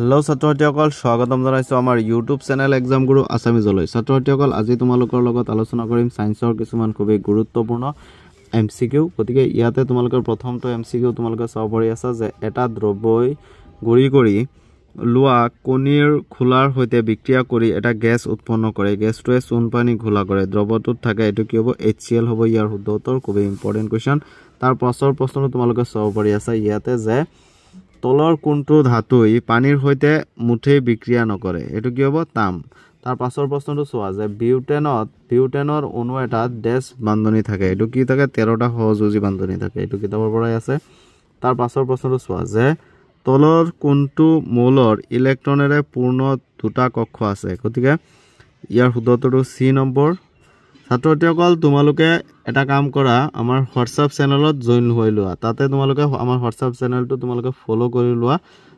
hello ছাত্ৰসকল স্বাগতম জনাইছো আমাৰ ইউটিউব চেনেল এক্সাম গুৰু আসামিজলৈ ছাত্ৰসকল আজি তোমালোকৰ লগত আলোচনা কৰিম সায়েন্সৰ কিছুমান খুবেই গুৰুত্বপূৰ্ণ এমসিকিউ গতিকে ইয়াতে তোমালোকৰ প্ৰথমটো এমসিকিউ তোমালোকে চাব পাৰি আছে যে এটা দ্ৰব্যই গুৰি কৰি লোৱা কণীৰ খোলাৰ হৈতে বিক্ৰিয়া কৰি এটা গ্যাস উৎপন্ন কৰে গ্যাসটোৱে চূণ পানী ঘোলা কৰে দ্ৰব্যটোত থাকে এটো কি হ'ব HCl হ'ব ইয়াৰ শুদ্ধ উত্তৰ খুবেই ইম্পৰ্টেন্ট কোৱেশ্চন তাৰ পাছৰ প্ৰশ্নটো তোমালোকে চাব পাৰি আছে ইয়াতে যে তলৰ কোনটো ধাতুই পানীৰ হৈতে মুঠে বিক্ৰিয়া নকৰে এটো কি হ'ব তাম তাৰ পাছৰ প্ৰশ্নটো চোৱা যে বিউটেনৰ অণু এটা ডেশ বান্ধনী থাকে এটো কি থাকে 13টা সহযোজী বান্ধনী থাকে এটো কিতাপৰ পৰাই আছে তাৰ পাছৰ প্ৰশ্নটো চোৱা যে তলৰ কোনটো মৌলৰ ইলেক্ট্ৰনেৰে পূৰ্ণ দুটা কক্ষ আছে গতিকে ইয়াৰ শুদ্ধ উত্তৰটো সি নম্বৰ ছাত্ৰসকল তোমালোকে এটা কাম কৰা আমাৰ WhatsApp চেনেলত জয়েন হৈ লোৱা তাতে তোমালোকে আমাৰ WhatsApp চেনেলটো তোমালোকে ফলো কৰি লোৱা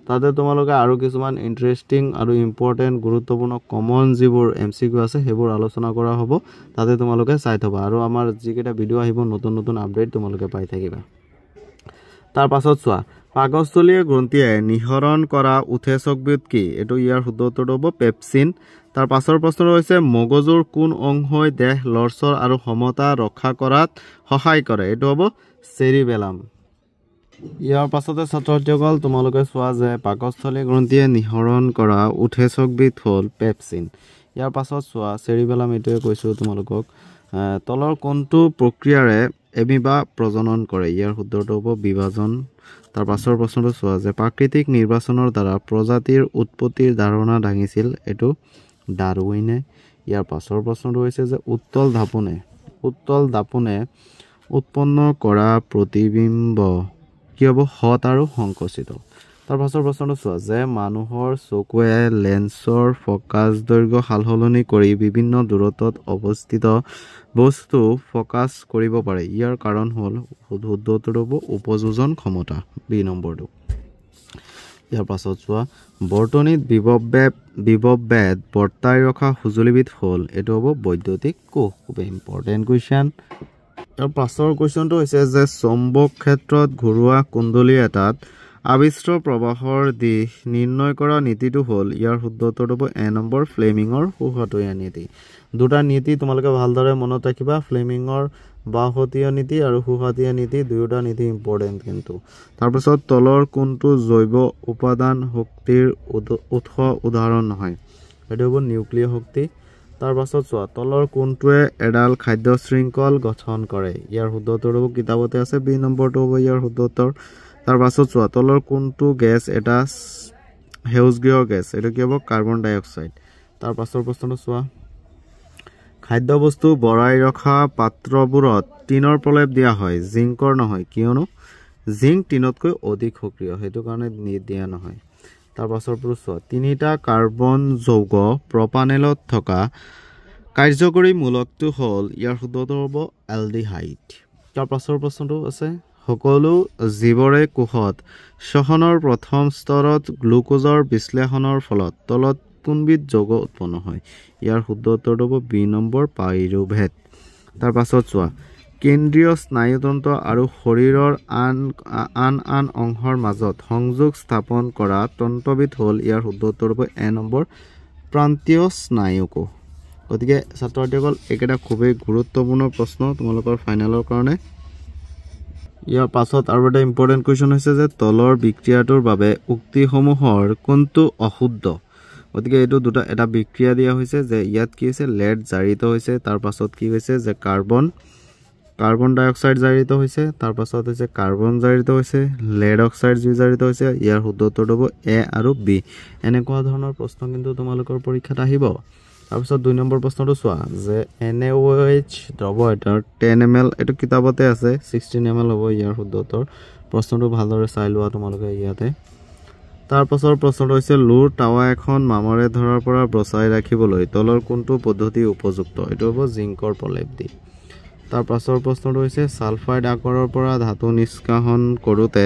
তাতে তোমালোকে আৰু কিছুমান ইন্টাৰেষ্টিং আৰু ইম্পৰ্টেন্ট গুৰুত্বপূৰ্ণ কমন যিবোৰ এমসিকিউ আছে হেবোৰ আলোচনা কৰা হ'ব তাতে তোমালোকে চাই থবা আৰু আমাৰ যিকেটা ভিডিও আহিব নতুন নতুন আপডেট তোমালোকে পাই থাকিবা তাৰ পাছত চোৱা পাকস্থলীয় গ্ৰন্থিয়ে নিহৰণ কৰা উৎসেচকবিধ কি এটো ইয়াৰ শুদ্ধ উত্তৰটো হ'ব পেপচিন তাৰ পাছৰ প্ৰশ্নটো হৈছে মগজুৰ কোন অংশই দেহ লৰচৰ আৰু সমতা ৰক্ষা কৰাত সহায় কৰে এটো হ'ব চেৰিবেলাম ইয়াৰ পাছতে ছাত্ৰসকল তোমালোকে চোৱা যে পাকস্থলীয় গ্ৰন্থিয়ে নিহৰণ কৰা উৎসেচকবিধ হ'ল পেপচিন ইয়াৰ পাছত চোৱা চেৰিবেলাম এটোৱে কৈছো তোমালোকক তলৰ কোনটো প্ৰক্ৰিয়াৰে এমিবা প্ৰজনন কৰে ইয়াৰ শুদ্ধটো হ'ব বিভাজন তাৰ পাছৰ প্ৰশ্নটো চোৱা যে প্ৰাকৃতিক নিৰ্বাচনৰ দ্বাৰা প্ৰজাতিৰ উৎপত্তিৰ ধাৰণা দাঙিছিল এটো ডাৰউইনে ইয়াৰ পাছৰ প্ৰশ্নটো হৈছে যে উত্তল দাপনে উৎপন্ন কৰা প্ৰতিবিম্ব কি হ'ব হত আৰু সংকোচিত তাৰ পাছৰ প্ৰশ্নটো চোৱা যে মানুহৰ চকুৱে লেন্সৰ ফোকাস দৈৰ্ঘ্য সালসলনি কৰি বিভিন্ন দূৰত্বত অৱস্থিত বস্তু ফোকাস কৰিব পাৰে ইয়াৰ কাৰণ হ'ল শুদ্ধ উত্তৰটো হ'ব উপযোজন ক্ষমতা বি নম্বৰটো ইয়াৰ পাছত চোৱা বৰ্তনীত বিভৱবেদ বৰ্তাই ৰখা সঁজুলিবিধ হ'ল এটো হ'ব বৈদ্যুতিক কোষ খুব ইম্পৰ্টেন্ট কোৱেশ্চন তাৰ পাছৰ কোৱেশ্চনটো হৈছে যে চৌম্বক ক্ষেত্ৰত ঘূৰোৱা কুণ্ডলী এটাত আবিষ্ট প্ৰবাহৰ দিশ নিৰ্ণয় কৰা নীতিটো হ'ল ইয়াৰ শুদ্ধ উত্তৰটো হ'ব এ নম্বৰ ফ্লেমিঙৰ সুহতীয়া নীতি দুটা নীতি তোমালোকে ভালদৰে মনত ৰাখিবা ফ্লেমিঙৰ বাহতীয়া নীতি আৰু সুহতীয়া নীতি দুয়োটা নীতি ইম্পৰ্টেন্ট কিন্তু তাৰ পাছত তলৰ কোনটো জৈৱ উপাদান শক্তিৰ উৎস উদাহৰণ নহয় এটো হ'ব নিউক্লিয় শক্তি তাৰ পাছত চোৱা তলৰ কোনটোৱে এডাল খাদ্য শৃংখল গঠন কৰে ইয়াৰ শুদ্ধ উত্তৰ হ'ব কিতাপতে আছে বি নম্বৰটো হ'ব ইয়াৰ শুদ্ধ উত্তৰ তাৰ পাছত চোৱা তলৰ কোনটো গেছ এটা সেউজগৃহ গেছ এটো কি হ'ব কাৰ্বন ডাই অক্সাইড তাৰ পাছৰ প্ৰশ্নটো চোৱা খাদ্যবস্তু বৰাই ৰখা পাত্ৰবোৰত টিনৰ প্ৰলেপ দিয়া হয় জিংকৰ নহয় কিয়নো জিংক টিনতকৈ অধিক সক্ৰিয় হেতু কাৰণে দিয়া নহয় তাৰ পাছৰ প্ৰশ্ন তিনিটা কাৰ্বন যৌগ প্ৰপানেলত থকা কাৰ্যকৰী মূলকটো হ'ল ইয়াৰ শুদ্ধ উত্তৰ হ'ব এলডিহাইড তাৰ পাছৰ প্ৰশ্নটো আছে সকলো জীৱৰে কোষত শ্বসনৰ প্ৰথম স্তৰত গ্লুকোজৰ বিশ্লেষণৰ ফলত তলত কোনবিধ যৌগ উৎপন্ন হয় ইয়াৰ শুদ্ধ উত্তৰটো হ'ব বি নম্বৰ পাইৰুভেট তাৰ পাছত চোৱা কেন্দ্ৰীয় স্নায়ুতন্ত্ৰ আৰু শৰীৰৰ আন অংশৰ মাজত সংযোগ স্থাপন কৰা তন্ত্ৰবিধ হ'ল ইয়াৰ শুদ্ধ উত্তৰ হ'ব এ নম্বৰ প্ৰান্তীয় স্নায়ুকোষ গতিকে ছাত্ৰসকল একেটা খুবেই গুৰুত্বপূৰ্ণ প্ৰশ্ন তোমালোকৰ ফাইনেলৰ কাৰণে ইয়াৰ পাছত আৰু এটা ইম্পৰ্টেন্ট কোৱেশ্চন হৈছে যে তলৰ বিক্ৰিয়াটোৰ বাবে উক্তিসমূহৰ কোনটো অশুদ্ধ গতিকে এইটো দুটা এটা বিক্ৰিয়া দিয়া হৈছে যে ইয়াত কি হৈছে লেড জাৰিত হৈছে তাৰ পাছত কি হৈছে যে কাৰ্বন ডাই অক্সাইড জাৰিত হৈছে তাৰ পাছত হৈছে কাৰ্বন জাৰিত হৈছে লেড অক্সাইড জাৰিত হৈছে ইয়াৰ শুদ্ধ উত্তৰটো হ'ব এ আৰু বি এনেকুৱা ধৰণৰ প্ৰশ্ন কিন্তু তোমালোকৰ পৰীক্ষাত আহিব তাৰ পাছত 2 নম্বৰ প্ৰশ্নটো চোৱা যে NaOH দ্ৰব্য এটাৰ 10 ml এটো কিতাপতে আছে 16 ml হ'ব ইয়াৰ শুদ্ধ উত্তৰ প্ৰশ্নটো ভালদৰে চাই লোৱা তোমালোকে ইয়াতে তাৰ পাছৰ প্ৰশ্নটো হৈছে লুৰ টাৱা এখন মামৰে ধৰাৰ পৰা বচাই ৰাখিবলৈ তলৰ কোনটো পদ্ধতি উপযুক্ত এটো হ'ব জিংকৰ প্ৰলেপ দি তাৰ পাছৰ প্ৰশ্নটো হৈছে সালফাইড আকৰৰ পৰা ধাতু নিষ্কাশন কৰোতে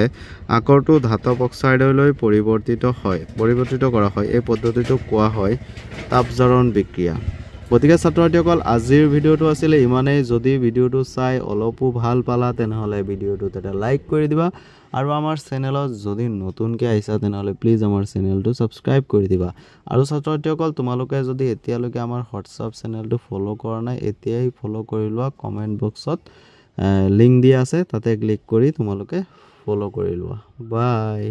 আকৰটো ধাতব অক্সাইডলৈ পৰিৱৰ্তিত কৰা হয় এই পদ্ধতিটোক কোৱা হয় তাপজাৰণ বিক্ৰিয়া গতিকে ছাত্ৰসকল আজিৰ ভিডিওটো আছিল ইমানেই যদি ভিডিওটো চাই অলপো ভাল পালা তেনেহলে ভিডিওটো এটা লাইক কৰি দিবা আৰু আমাৰ চেনেলত যদি নতুনকৈ আহিছা তেনেহ'লে প্লিজ আমাৰ চেনেলটো ছাবস্ক্ৰাইব কৰি দিবা আৰু ছাত্ৰ ছাত্ৰীসকল তোমালোকে যদি এতিয়ালৈকে আমাৰ হোৱাটছআপ চেনেলটো ফ'ল' কৰা নাই এতিয়াই ফ'ল' কৰি লোৱা কমেণ্ট বক্সত লিংক দিয়া আছে তাতে ক্লিক কৰি তোমালোকে ফ'ল' কৰি লোৱা বাই